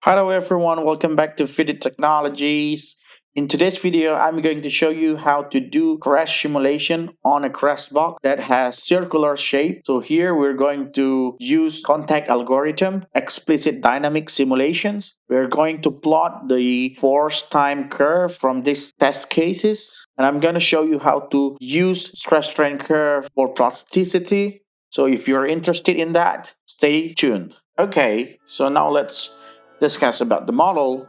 Hello everyone, welcome back to Fitted Technologies. In today's video, I'm going to show you how to do crash simulation on a crash box that has circular shape. So here we're going to use contact algorithm, explicit dynamic simulations. We're going to plot the force time curve from these test cases. And I'm going to show you how to use stress strain curve for plasticity. So if you're interested in that, stay tuned. Okay, so now let's discuss about the model.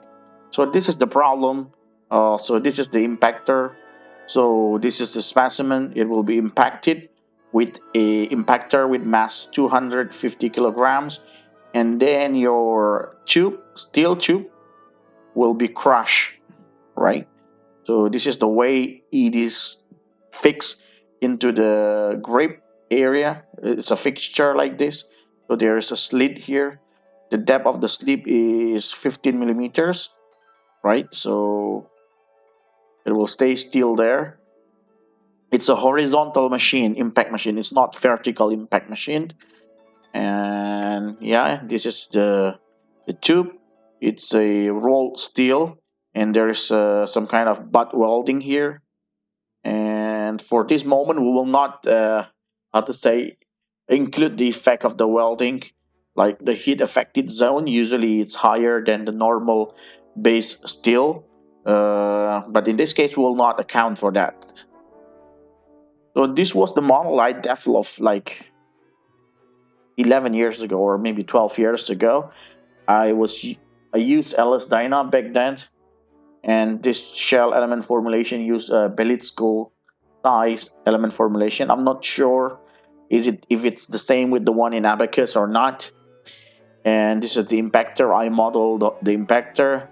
So this is the problem. So this is the impactor. So this is the specimen. It will be impacted with a impactor with mass 250 kilograms, and then your tube, steel tube, will be crushed, right? So this is the way it is fixed into the grip area. It's a fixture like this. So there is a slit here. The depth of the slit is 15 millimeters, right? So it will stay still there. It's a horizontal machine, impact machine. It's not vertical impact machine. And yeah, this is the tube. It's a rolled steel, and there is some kind of butt welding here. And for this moment, we will not, how to say, include the effect of the welding, like the heat affected zone. Usually, it's higher than the normal base steel, but in this case, we will not account for that. So this was the model I developed like 11 years ago, or maybe 12 years ago. I was I used LS Dyna back then, and this shell element formulation used a Belitsko size element formulation. I'm not sure is it if it's the same with the one in Abaqus or not. And this is the impactor. I modeled the impactor,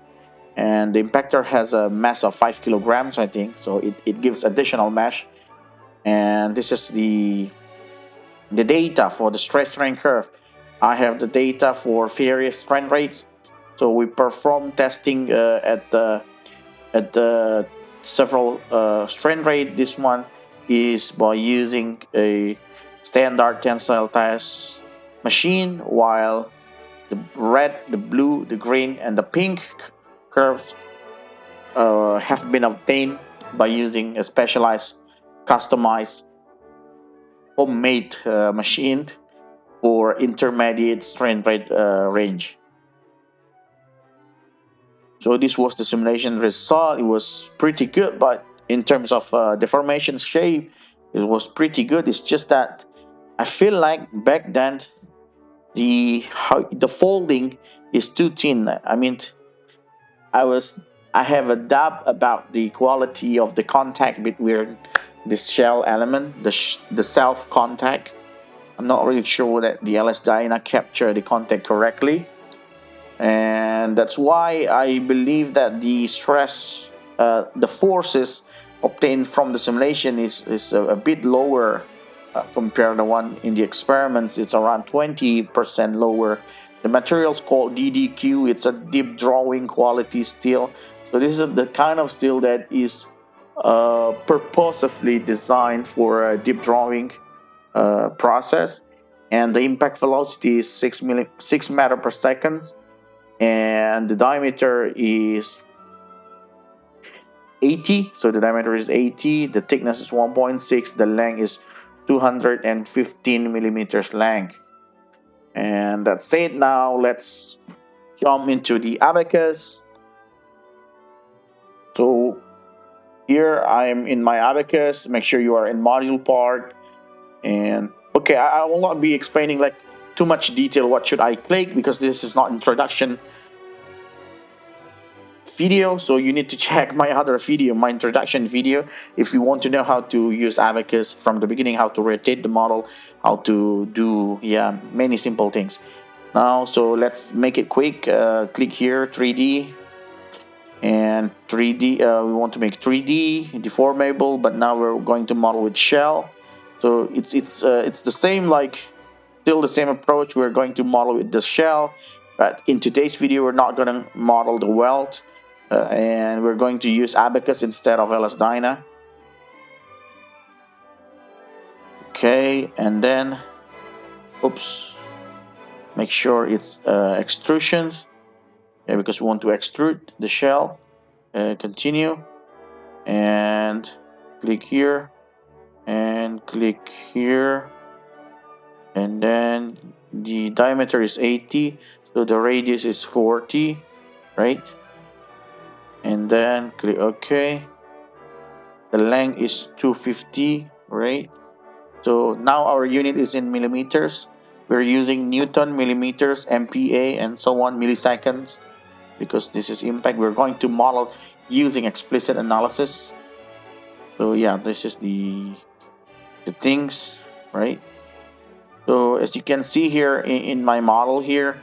and the impactor has a mass of 5 kilograms, I think. So it gives additional mass. And this is the data for the stress strain curve. I have the data for various strain rates. So we perform testing at the several strain rate. This one is by using a standard tensile test machine, while the red, the blue, the green, and the pink curves have been obtained by using a specialized, customized, homemade machine for intermediate strain rate range. So this was the simulation result. It was pretty good, but in terms of deformation shape, it was pretty good. It's just that I feel like back then the folding is too thin. I mean, I was I have a doubt about the quality of the contact between this shell element, the self contact. I'm not really sure that the LS Dyna captured the contact correctly, and that's why I believe that the stress, the forces obtained from the simulation is a bit lower compared to the one in the experiments. It's around 20% lower. The material is called DDQ. It's a deep drawing quality steel. So this is the kind of steel that is purposefully designed for a deep drawing process, and the impact velocity is 6 meter per second, and the diameter is 80. So the diameter is 80, the thickness is 1.6, the length is 215 millimeters length. And that's it. Now let's jump into the abacus. So here I'm in my abacus. Make sure you are in module part. And okay, I will not be explaining like too much detail what should I click, because this is not introduction video. So you need to check my other video, my introduction video, if you want to know how to use abacus from the beginning, how to rotate the model, how to do many simple things. Now, so let's make it quick. Click here, 3D, and 3D, we want to make 3D deformable, but now we're going to model with shell. So it's the same, like still the same approach. We're going to model with the shell, but in today's video we're not going to model the weld, and we're going to use abacus instead of LS Dyna. Okay, and then oops, make sure it's extrusion. because we want to extrude the shell. Continue and click here and click here, and then the diameter is 80, so the radius is 40, right? And then click OK. The length is 250, right? So now our unit is in millimeters. We're using Newton, millimeters, MPa, and so on, milliseconds, because this is impact. We're going to model using explicit analysis. So yeah, this is the things, right? So as you can see here in my model here,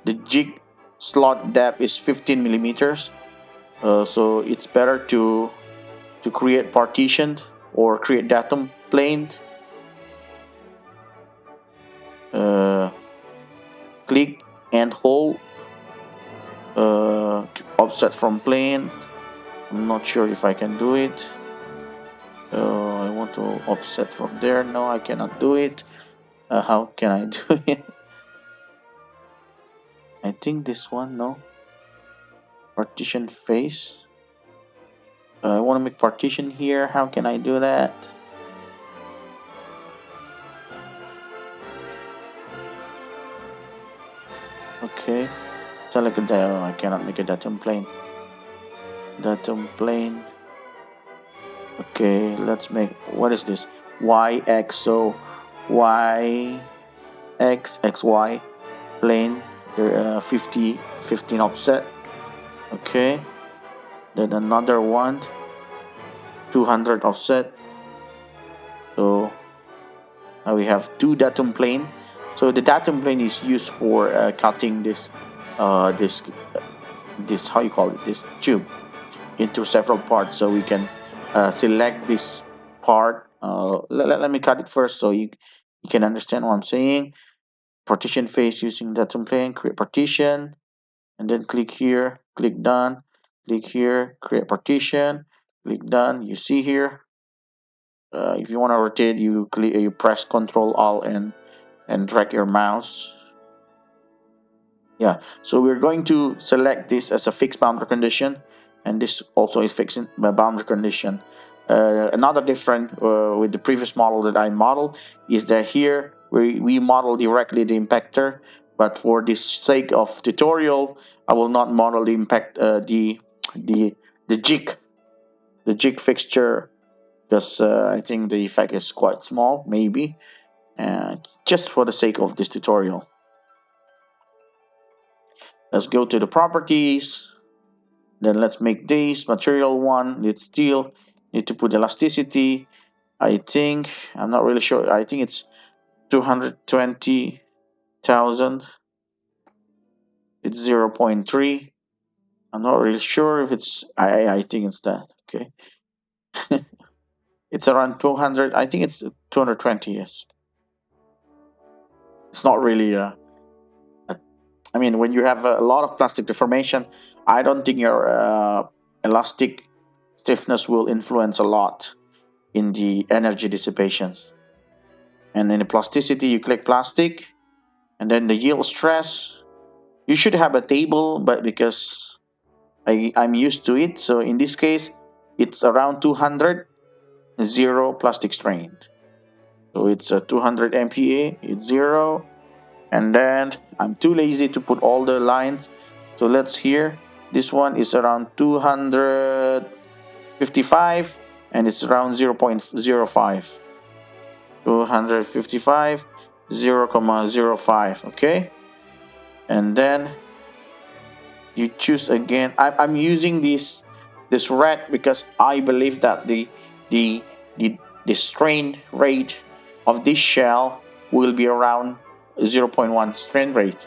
the jig slot depth is 15 millimeters. So it's better to create partitioned or create datum planed. Uh, Click and hold offset from plane. I'm not sure if I can do it. I want to offset from there. No, I cannot do it. How can I do it? I think this one, no. Partition face. I want to make partition here. How can I do that? Okay. Select a oh, I cannot make a datum plane. Datum plane. Okay, let's make, what is this? YX. So Y X X Y plane. There 15 offset. Okay. Then another one, 200 offset. So now we have two datum plane. So the datum plane is used for cutting this this how you call it, this tube into several parts. So we can select this part. Let me cut it first so you can understand what I'm saying. Partition face using datum plane, create partition, and then click here, click done, click here, create partition, click done. You see here, if you want to rotate, you press Control Alt and drag your mouse. Yeah, so we're going to select this as a fixed boundary condition, and this also is fixed boundary condition. Another different with the previous model that I modeled is that here we model directly the impactor, but for the sake of tutorial, I will not model the impact the the jig the jig fixture, because I think the effect is quite small, maybe, just for the sake of this tutorial. Let's go to the properties. Then let's make this material one. It's steel. Need to put elasticity. I think, I'm not really sure. I think it's 220,000. It's 0.3. I'm not really sure if it's. I think it's that. Okay. It's around 200. I think it's 220. Yes. It's not really. I mean, when you have a lot of plastic deformation, I don't think your elastic stiffness will influence a lot in the energy dissipation. And in the plasticity, you click plastic, and then the yield stress. You should have a table, but because I'm used to it, so in this case, it's around 200, zero plastic strain. So it's a 200 MPa, it's zero, and then I'm too lazy to put all the lines. So let's here. This one is around 255, and it's around 0.05. 255, 0.05. Okay, and then you choose again. I'm using this red because I believe that the the the strain rate of this shell will be around 0.1 strain rate.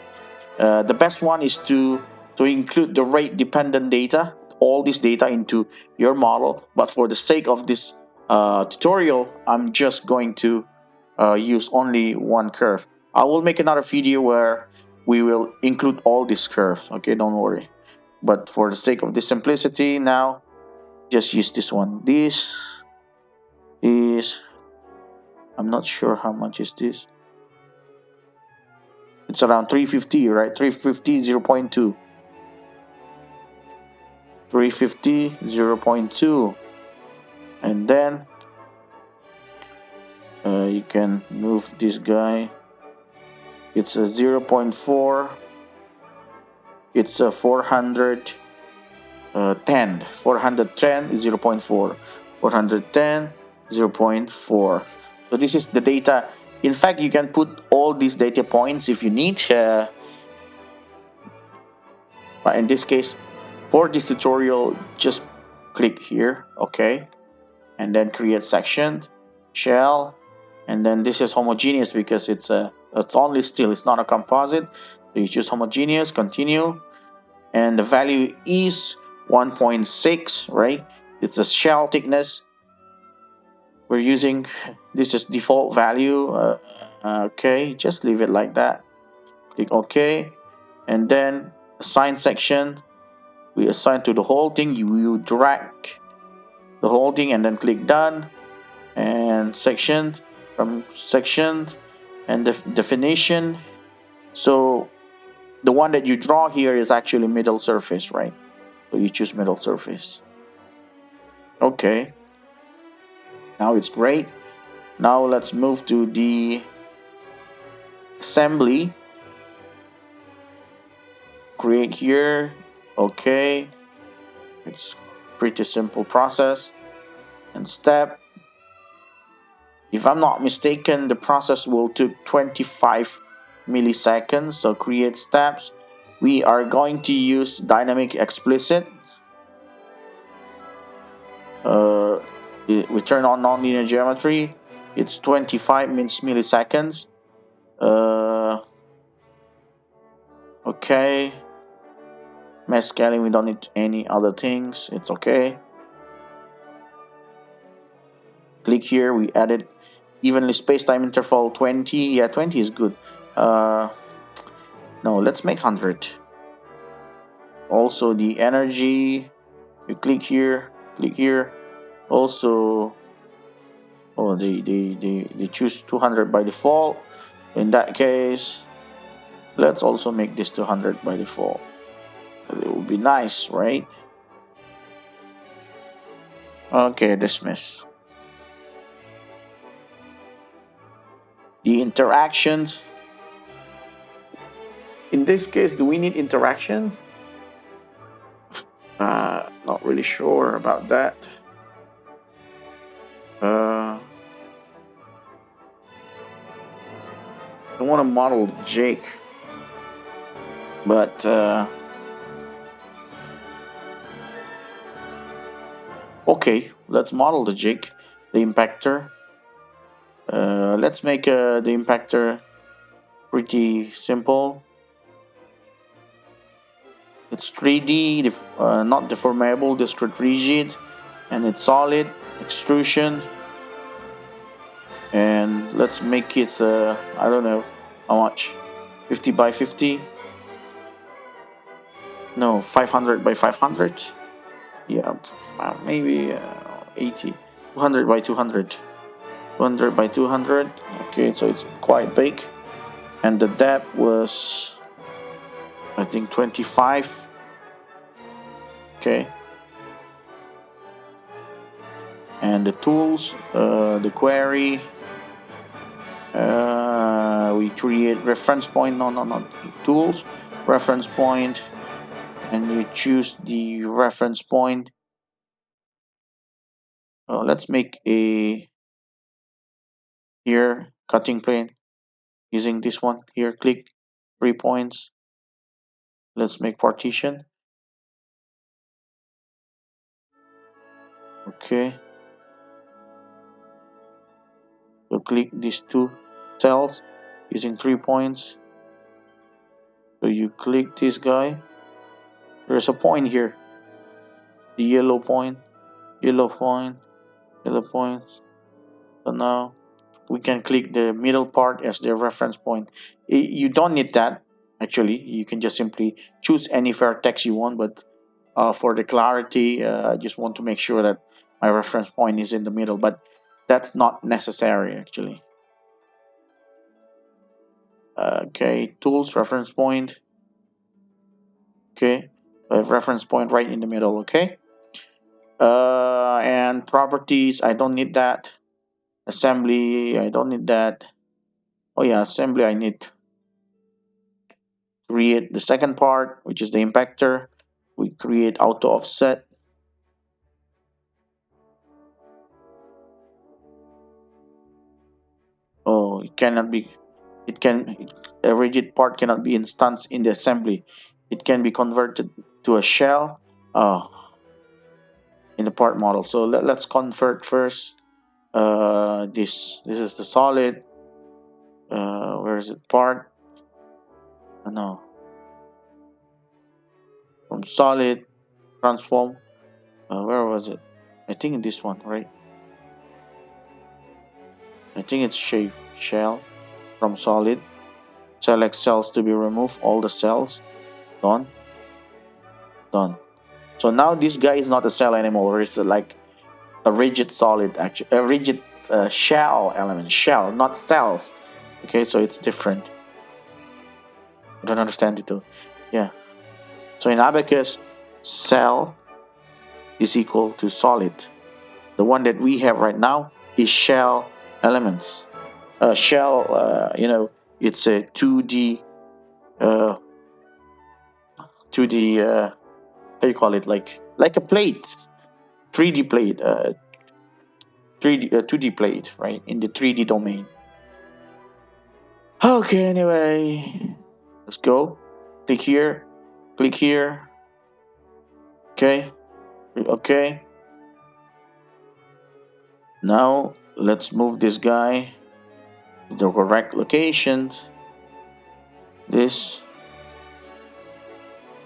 The best one is to include the rate dependent data, all this data into your model. But for the sake of this tutorial, I'm just going to use only one curve. I will make another video where we will include all these curves. Okay, don't worry. But for the sake of this simplicity, now just use this one. This is, I'm not sure how much is this. It's around 350, right? 350, 0.2. 350, 0.2. And then you can move this guy. It's a 0.4. It's a 410 is 0.4. 410, 0.4. So this is the data. In fact, you can put all these data points if you need. But in this case, for this tutorial, just click here, okay, and then create section, shell, and then this is homogeneous because it's only steel, it's not a composite. So you choose homogeneous, continue, and the value is 1.6, right? It's the shell thickness we're using. This is default value. Okay, just leave it like that. Click OK, and then assign section. We assign to the whole thing. You drag the whole thing and then click done. And section, from section, and the definition. So the one that you draw here is actually middle surface, right? So you choose middle surface. Okay, now it's great. Now let's move to the assembly. Create here. Okay, it's pretty simple process and step. If I'm not mistaken, the process will take 25 milliseconds. So create steps. We are going to use dynamic explicit. We turn on nonlinear geometry. It's 25 milliseconds. Okay. Mesh scaling, we don't need any other things. It's okay. Click here. We added evenly spaced time interval 20. Yeah, 20 is good. No, let's make 100. Also the energy. You click here. Click here. Also, oh, they choose 200 by default. In that case, let's also make this 200 by default. It would be nice, right? Okay, dismiss. The interactions. In this case, do we need interaction? Not really sure about that. I want to model Jake, but okay, let's model the Jake, the impactor. Let's make the impactor pretty simple. It's 3D, not deformable, discrete rigid, and it's solid, extrusion. And let's make it, I don't know how much, 50 by 50? No, 500 by 500? Yeah, maybe 80. 200 by 200. 200 by 200. Okay, so it's quite big. And the depth was, I think, 25. Okay. And the tools, the query, we create reference point, not tools, reference point, and you choose the reference point. Let's make a here cutting plane using this one here. Click 3 points. Let's make partition. Okay, so click these two cells using 3 points. So you click this guy. There's a point here, the yellow point, yellow point, yellow point. So now we can click the middle part as the reference point. You don't need that actually. You can just simply choose any vertex you want, but for the clarity, I just want to make sure that my reference point is in the middle, but that's not necessary actually. Okay, tools, reference point. Okay, I have reference point right in the middle. Okay. And properties, I don't need that. Assembly, I don't need that. Oh yeah, assembly, I need to create the second part, which is the impactor. We create auto offset. Oh, it cannot be. It can. A rigid part cannot be instanced in the assembly. It can be converted to a shell. In the part model. So let's convert first. This is the solid. Where is it? Part. No, from solid transform. Where was it? I think this one, right? I think it's shape shell from solid. Select cells to be removed. All the cells. Done. Done. So now this guy is not a cell anymore. It's like a rigid solid, actually, a rigid shell element. Shell, not cells. Okay, so it's different. I don't understand it too. Yeah. So in Abaqus, cell is equal to solid. The one that we have right now is shell elements. Shell, it's a 2D, 2D, how you call it? Like a plate, 3D plate, 3D, 2D plate, right? In the 3D domain. Okay, anyway, let's go. Click here, click here. Okay, okay. Now let's move this guy to the correct locations. This,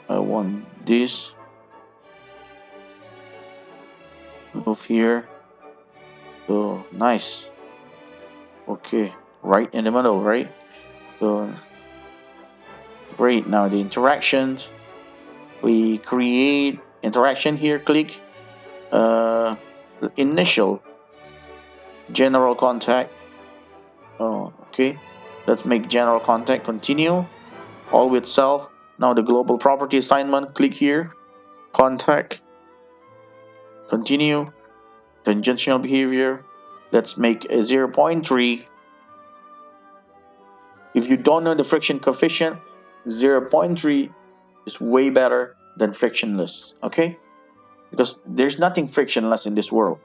I want this. Move here. So nice. Okay, right in the middle, right? So great. Now the interactions. We create interaction here. Click initial general contact. Oh, okay. Let's make general contact. Continue. All with self. Now the global property assignment. Click here. Contact. Continue. Tangential behavior. Let's make a 0.3. If you don't know the friction coefficient, 0.3 is way better than frictionless. Okay? Because there's nothing frictionless in this world.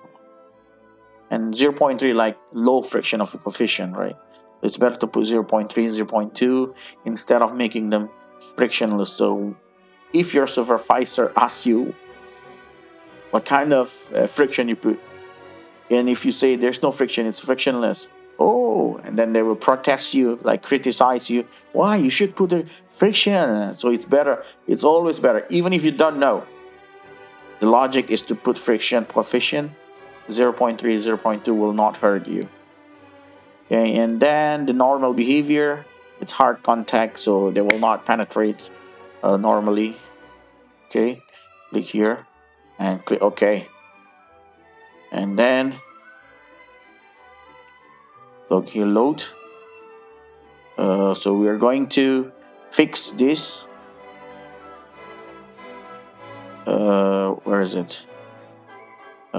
And 0.3 like low friction of the coefficient, right? It's better to put 0.3, 0.2 instead of making them frictionless. So if your supervisor asks you what kind of friction you put, and if you say there's no friction, it's frictionless, oh, and then they will protest you, like criticize you, why you should put the friction. So it's better, it's always better, even if you don't know. The logic is to put friction coefficient. 0.3, 0.2 will not hurt you. Okay, and then the normal behavior, it's hard contact, so they will not penetrate normally. Okay, click here and click OK. And then click here, load. So we are going to fix this. Where is it?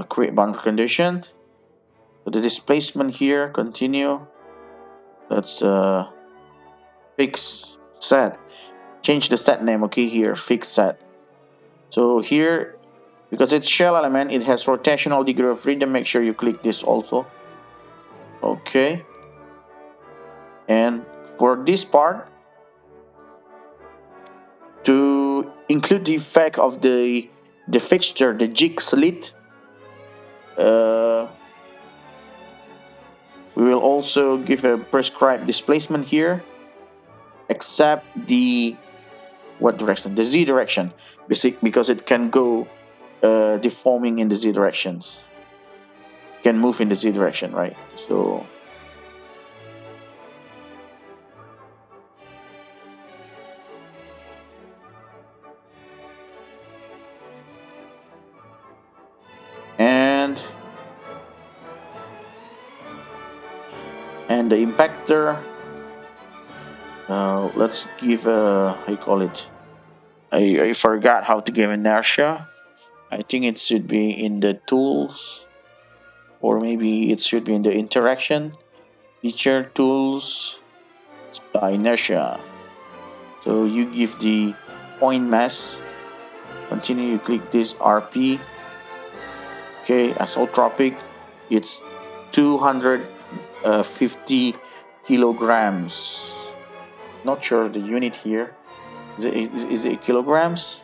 Create boundary condition. So the displacement here, continue. Let's fix set. Change the set name. Okay, here fix set. So here, because it's shell element, it has rotational degree of freedom. Make sure you click this also. Okay. And for this part, to include the effect of the fixture, the jig slit, we will also give a prescribed displacement here, except the what direction? The z direction, because it can go deforming in the z directions. Can move in the z direction, right? So and the impactor, let's give a, how you call it, I forgot how to give inertia. I think it should be in the tools, or maybe it should be in the interaction feature tools, inertia. So you give the point mass. Continue. You click this RP. Okay, isotropic. It's 250 kilograms. Not sure the unit here. Is it kilograms?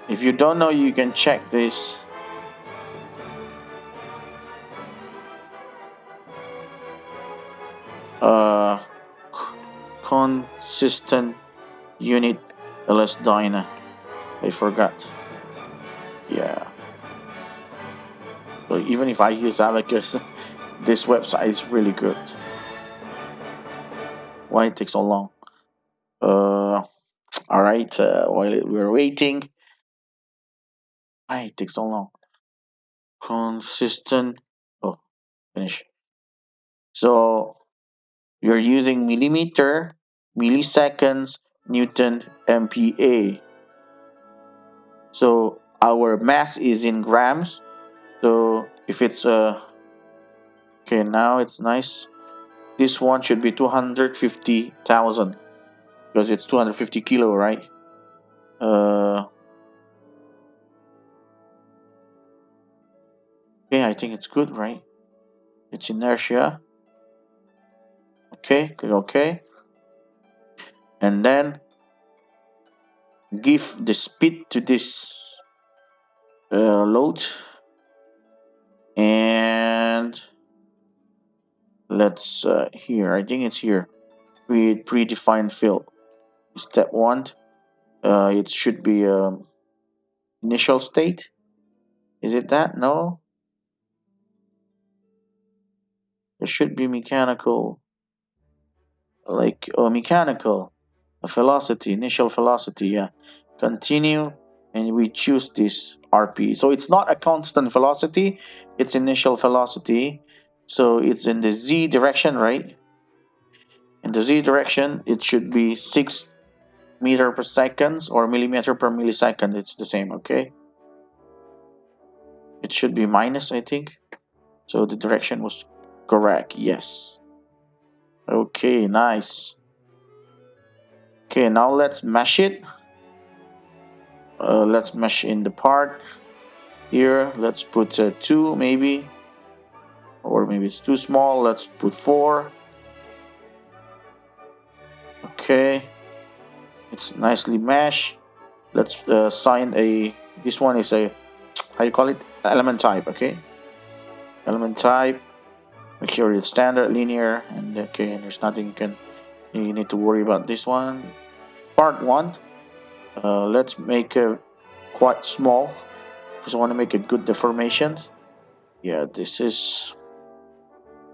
If you don't know, you can check this. Uh, Consistent unit LS Dyna. I forgot. Yeah. So even if I use Abacus, this website is really good. Why it takes so long? All right. While we're waiting, why it takes so long? Consistent. Oh, finish. So you're using millimeter, milliseconds, Newton, MPa. So our mass is in grams. So if it's okay, now it's nice. This one should be 250,000 because it's 250 kilo, right? Okay, I think it's good, right? It's inertia. Okay, click OK, and then give the speed to this load, and let's here. I think it's here. Create predefined field. Step one. It should be initial state. Is it that? No, it should be mechanical, like mechanical velocity, initial velocity. Yeah, continue, and we choose this RP. So it's not a constant velocity; it's initial velocity. So it's in the z direction, right? In the z direction, it should be 6 meter per second or millimeter per millisecond. It's the same. Okay, it should be minus, I think. So the direction was correct. Yes. Okay, nice. Okay, now let's mesh it. Let's mesh in the part here. Let's put 2 maybe, or maybe it's too small. Let's put 4. Okay, it's nicely meshed. Let's assign a, this one is a, how you call it, element type. Okay, element type. Make sure it's standard, linear, and okay, and there's nothing you need to worry about this one. Part 1. Let's make it quite small because I want to make a good deformation. Yeah, this is,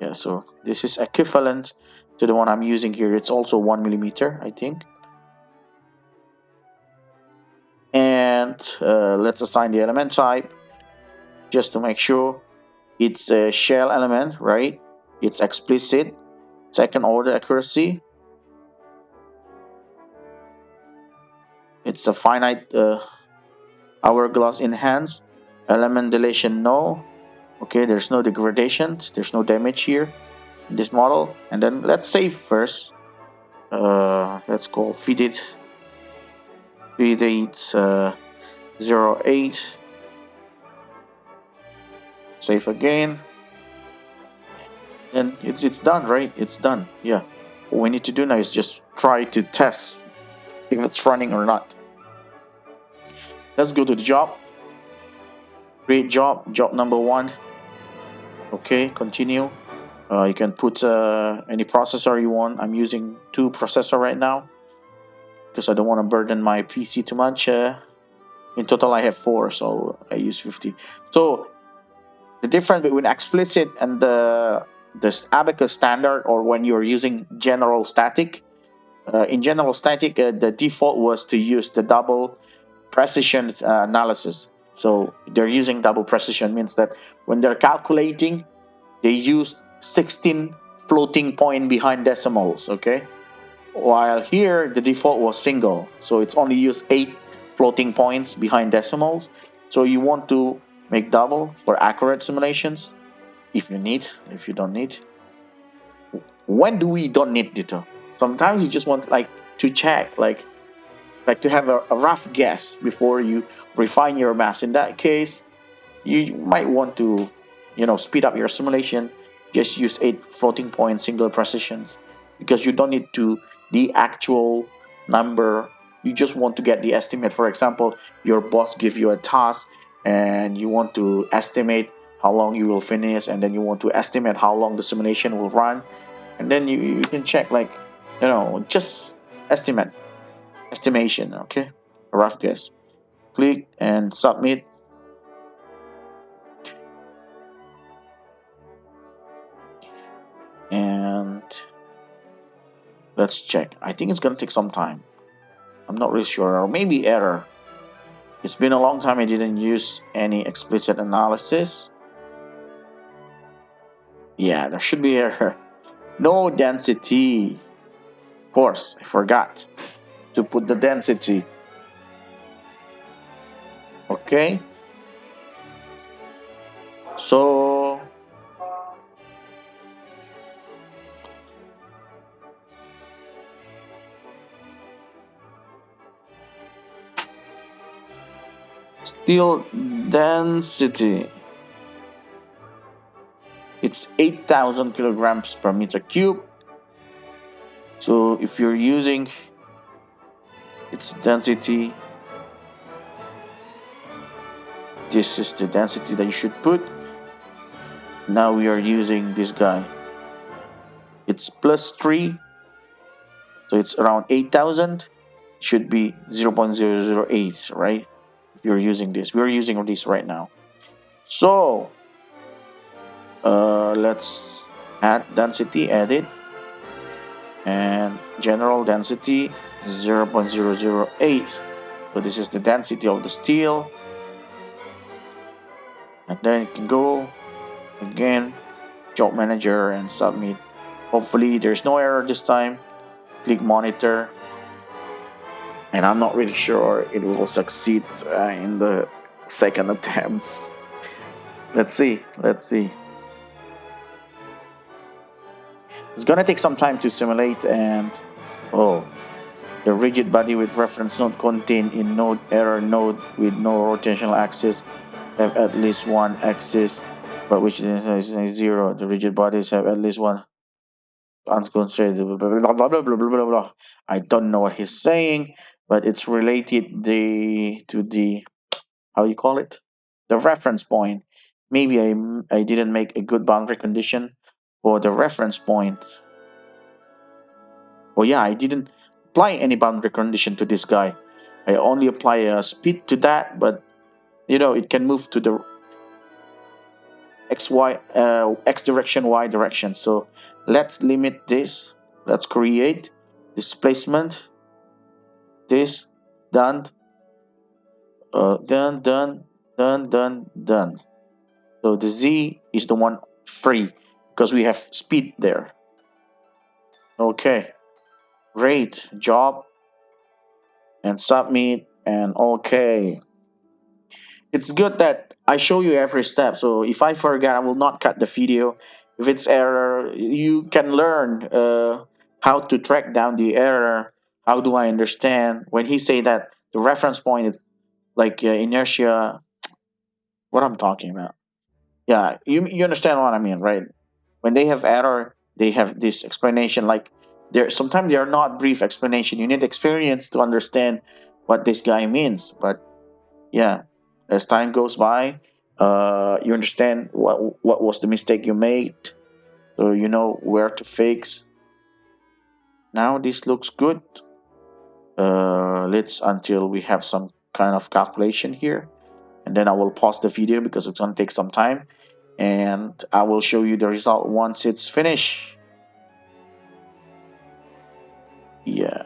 yeah, so this is equivalent to the one I'm using here. It's also 1 millimeter, I think. And let's assign the element type just to make sure it's a shell element, right? It's explicit, second order accuracy. It's a finite hourglass enhanced. Element deletion, no. Okay, there's no degradation, there's no damage here in this model. And then let's save first. Let's call feed it 08. Save again. And it's done, right? It's done. Yeah. What we need to do now is just try to test if it's running or not. Let's go to the job. Create job number 1. Okay, continue. You can put any processor you want. I'm using 2 processor right now because I don't want to burden my PC too much. In total I have 4, so I use 50. So the difference between explicit and the Abacus standard, or when you're using general static, in general static, the default was to use the double precision analysis. So they're using double precision means that when they're calculating, they use 16 floating point behind decimals. Okay, while here the default was single, so it's only used 8 floating points behind decimals. So you want to make double for accurate simulations if you need. If you don't need, when do we don't need data? Sometimes you just want like to check, like to have a rough guess before you refine your mass. In that case, you might want to, speed up your simulation. Just use 8 floating point single precisions, because you don't need to the actual number. You just want to get the estimate. For example, your boss give you a task and you want to estimate how long you will finish, and then you want to estimate how long the simulation will run, and then you can check, like, just estimate estimation. Okay, a rough guess. Click and submit. And let's check. I think it's gonna take some time. I'm not really sure, or maybe error. It's been a long time I didn't use any explicit analysis. Yeah, there should be error. No density. Of course, I forgot to put the density. Okay. So steel density. It's 8,000 kilograms per meter cube. So if you're using its density, this is the density that you should put. Now we are using this guy. It's plus 3, so it's around 8,000. Should be 0.008, right? If you're using this, we're using this right now. So let's add density, edit, and general density 0.008. So this is the density of the steel, and then you can go again, job manager, and submit. Hopefully there's no error this time. Click monitor, and I'm not really sure it will succeed in the second attempt. Let's see. It's gonna take some time to simulate. And oh, the rigid body with reference node contained in node error node with no rotational axis have at least one axis, but which is 0. The rigid bodies have at least one unconstrained. Blah, blah, blah, blah, blah, blah, blah. I don't know what he's saying, but it's related to the, how you call it, the reference point. Maybe I didn't make a good boundary condition for the reference point. Oh yeah, I didn't apply any boundary condition to this guy. I only apply a speed to that, but it can move to the x direction, y direction. So let's limit this. Let's create displacement. This done, done, done, done, done, done. So the z is the one free because we have speed there. Okay, great job, and submit, and okay. It's good that I show you every step. So if I forget, I will not cut the video. If it's error, you can learn how to track down the error. How do I understand when he say that the reference point is like inertia? What I'm talking about? Yeah, you understand what I mean, right? When they have error, they have this explanation. Like there, sometimes they are not brief explanation. You need experience to understand what this guy means. But yeah, as time goes by, you understand what was the mistake you made, so you know where to fix. Now this looks good. Let's until we have some kind of calculation here, and then I will pause the video because it's gonna take some time, and I will show you the result once it's finished. Yeah.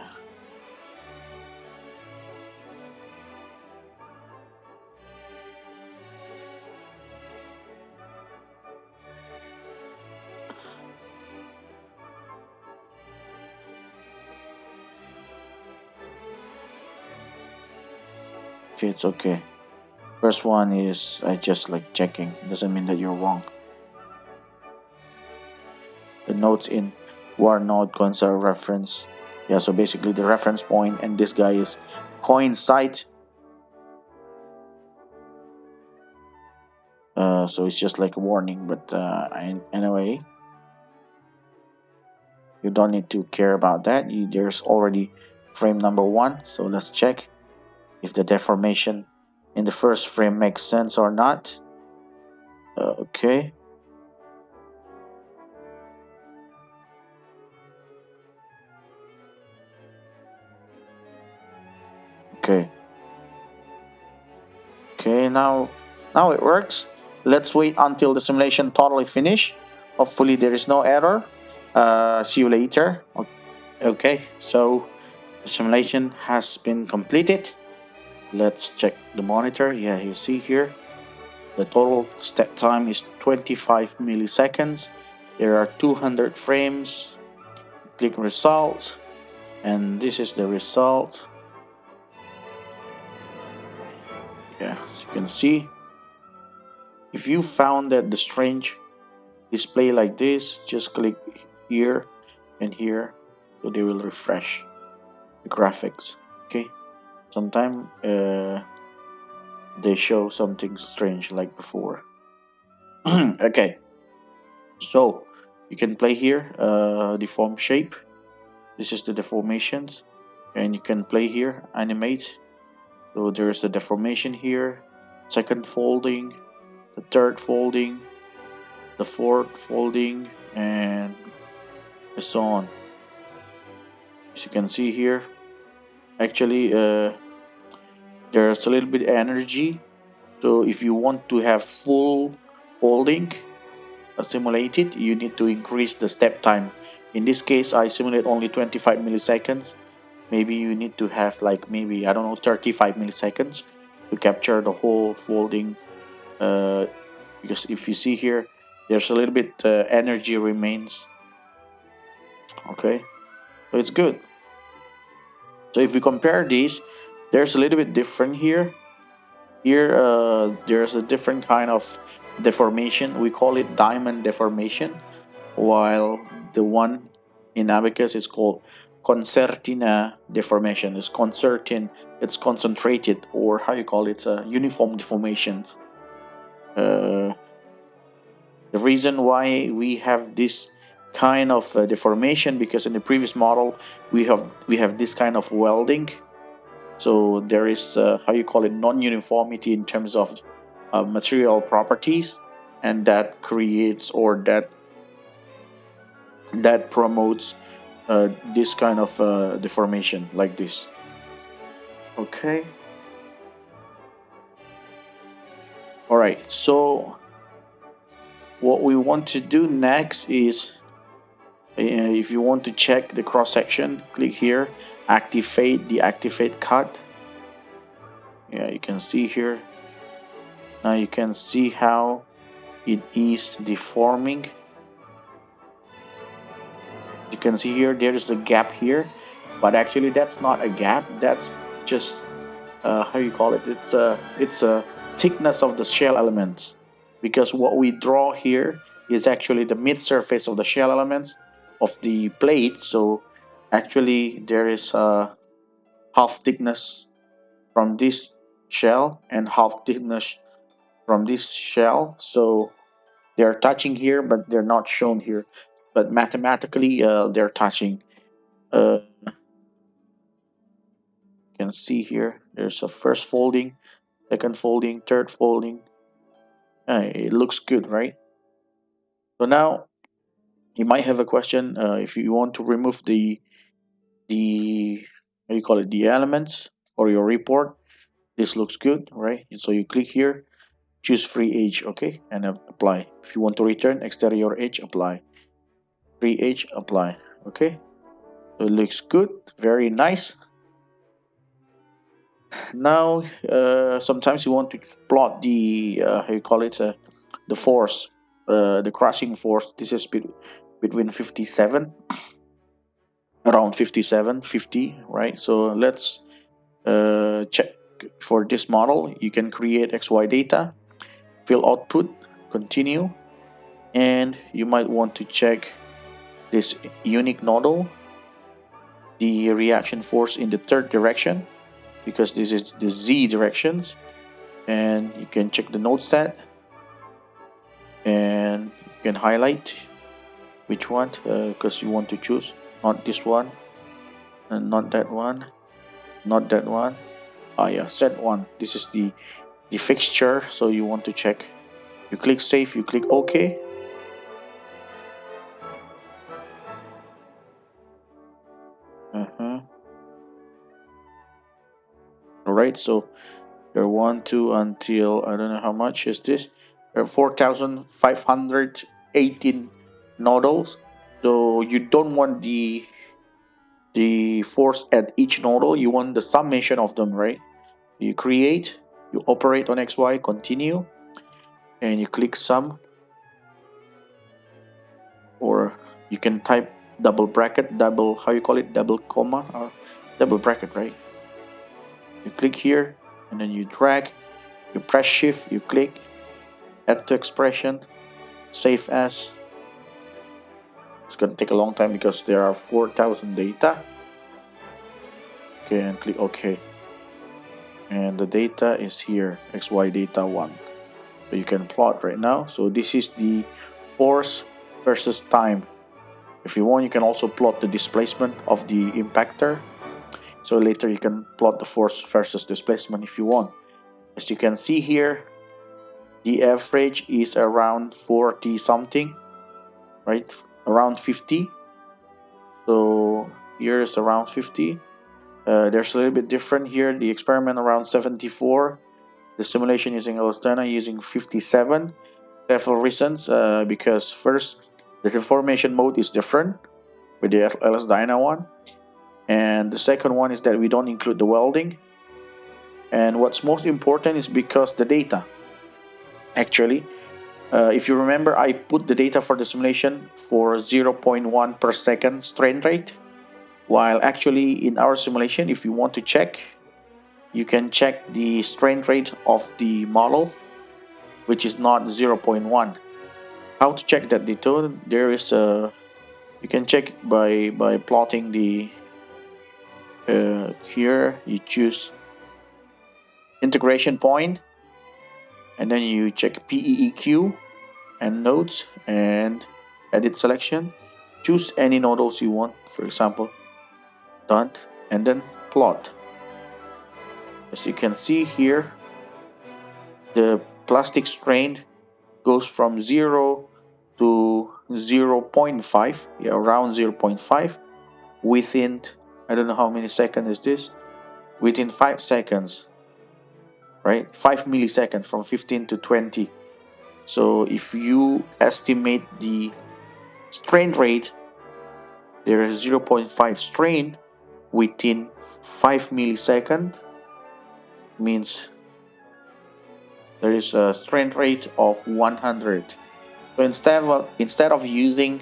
Okay, it's okay. First one is I just like checking. It doesn't mean that you're wrong. The notes in war node coins are reference. Yeah, so basically the reference point, and this guy is coincide. So it's just like a warning, but anyway, you don't need to care about that. There's already frame number one, so let's check if the deformation in the first frame makes sense or not. Okay, okay, okay. Now it works. Let's wait until the simulation totally finish. Hopefully there is no error. See you later. Okay, so the simulation has been completed. Let's check the monitor. Yeah, you see here the total step time is 25 milliseconds. There are 200 frames. Click results, and this is the result. Yeah, as you can see, if you found that the strange display like this, just click here and here, so they will refresh the graphics. Okay, sometimes they show something strange like before. Okay, so you can play here deform shape. This is the deformations, and you can play here animate. So there's the deformation here, second folding, the third folding, the fourth folding, and so on. As you can see here, actually there's a little bit energy. So if you want to have full folding simulated, you need to increase the step time. In this case, I simulate only 25 milliseconds. Maybe you need to have like maybe I don't know 35 milliseconds to capture the whole folding. Because if you see here, there's a little bit energy remains. Okay, so it's good. So if we compare these, there's a little bit different here. Here, there's a different kind of deformation. We call it diamond deformation, while the one in Abaqus is called concertina deformation. It's concertin, it's concentrated, or how you call it, uniform deformations. Uh, the reason why we have this kind of deformation because in the previous model we have this kind of welding. So there is how you call it non-uniformity in terms of material properties, and that creates or that promotes this kind of deformation like this. Okay. All right. So what we want to do next is if you want to check the cross section, click here, activate the activate cut. Yeah, you can see here. Now you can see how it is deforming. You can see here there is a gap here, but actually that's not a gap. That's just how you call it. It's a thickness of the shell elements, because what we draw here is actually the mid surface of the shell elements of the plate. So actually there is a half thickness from this shell and half thickness from this shell. So they're touching here, but they're not shown here. But mathematically, they're touching. You can see here. There's a first folding, second folding, third folding. It looks good, right? So now you might have a question. If you want to remove the how you call it, the elements for your report, this looks good, right? So you click here, choose free edge, okay, and apply. If you want to return exterior edge, apply. Free edge, apply. Okay, so it looks good, very nice. Now sometimes you want to plot the how you call it, the force, the crushing force. This is between 57, around 57, 50, right? So let's check. for this model, you can create XY data, fill output, continue, and you might want to check this unique nodal, the reaction force in the third direction, because this is the Z directions, and you can check the node stat, and you can highlight which one, because you want to choose not this one and not that one, not that one. Yeah, set one. This is the fixture, so you want to check. You click save, you click OK. Alright, so there are 1, 2 until I don't know how much is this. There are 4,518 nodals. So you don't want the force at each nodal, you want the summation of them, right? You create, you operate on XY, continue, and you click sum, or you can type double bracket, double, how you call it, double comma, or double bracket, right? You click here, and then you drag, you press shift, you click, add to expression, save as. It's going to take a long time because there are 4,000 data. Okay, and click OK. And the data is here, XY data 1. So you can plot right now. So this is the force versus time. If you want, you can also plot the displacement of the impactor. So later you can plot the force versus displacement if you want. As you can see here, the average is around 40 something, right? Around 50. So here is around 50. There's a little bit different here. The experiment around 74. The simulation using Elastana using 57. Several reasons. Because first, the deformation mode is different with the LS Dyna one. And the second one is that we don't include the welding. And what's most important is because the data. Actually, if you remember, I put the data for the simulation for 0.1 per second strain rate. While actually in our simulation, if you want to check, you can check the strain rate of the model, which is not 0.1. How to check that data? There is a, you can check by plotting the here you choose integration point, and then you check PEEQ and nodes and edit selection. Choose any nodals you want, for example, dot, and then plot. As you can see here, the plastic strain goes from 0 to 0.5, yeah, around 0.5 within, I don't know how many seconds is this, within 5 seconds, right? 5 milliseconds from 15 to 20. So if you estimate the strain rate, there is 0.5 strain within 5 milliseconds, means there is a strain rate of 100. So instead of using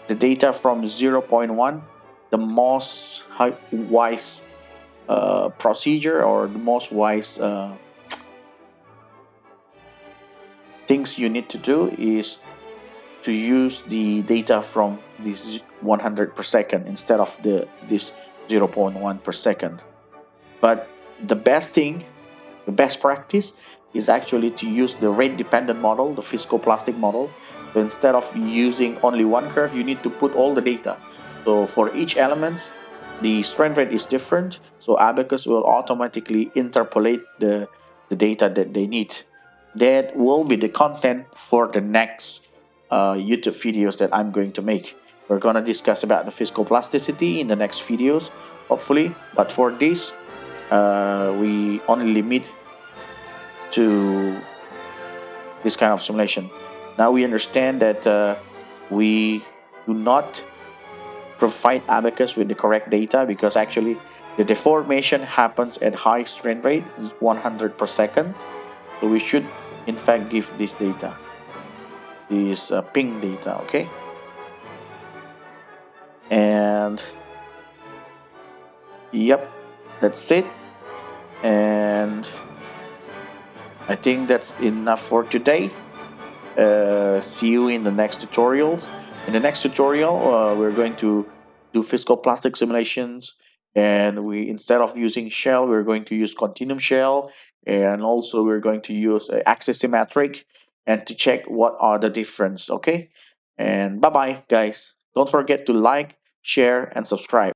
the data from 0.1, the most wise procedure, or the most wise things you need to do is to use the data from this 100 per second instead of this 0.1 per second. But the best practice is actually to use the rate dependent model, the viscoplastic model. So instead of using only one curve, you need to put all the data. So for each element, the strain rate is different. So Abaqus will automatically interpolate the data that they need. That will be the content for the next YouTube videos that I'm going to make. We're going to discuss about the viscoplasticity in the next videos, hopefully. But for this, we only limit to this kind of simulation. Now we understand that we do not provide Abaqus with the correct data, because actually the deformation happens at high strain rate, 100 per second. So we should in fact give this data, this ping data, okay? And yep, that's it. And I think that's enough for today. See you in the next tutorial. In the next tutorial, we're going to do physical plastic simulations, and we instead of using shell, we're going to use continuum shell, and also we're going to use axisymmetric, and to check what are the difference. Okay, and bye bye, guys. Don't forget to like, share, and subscribe.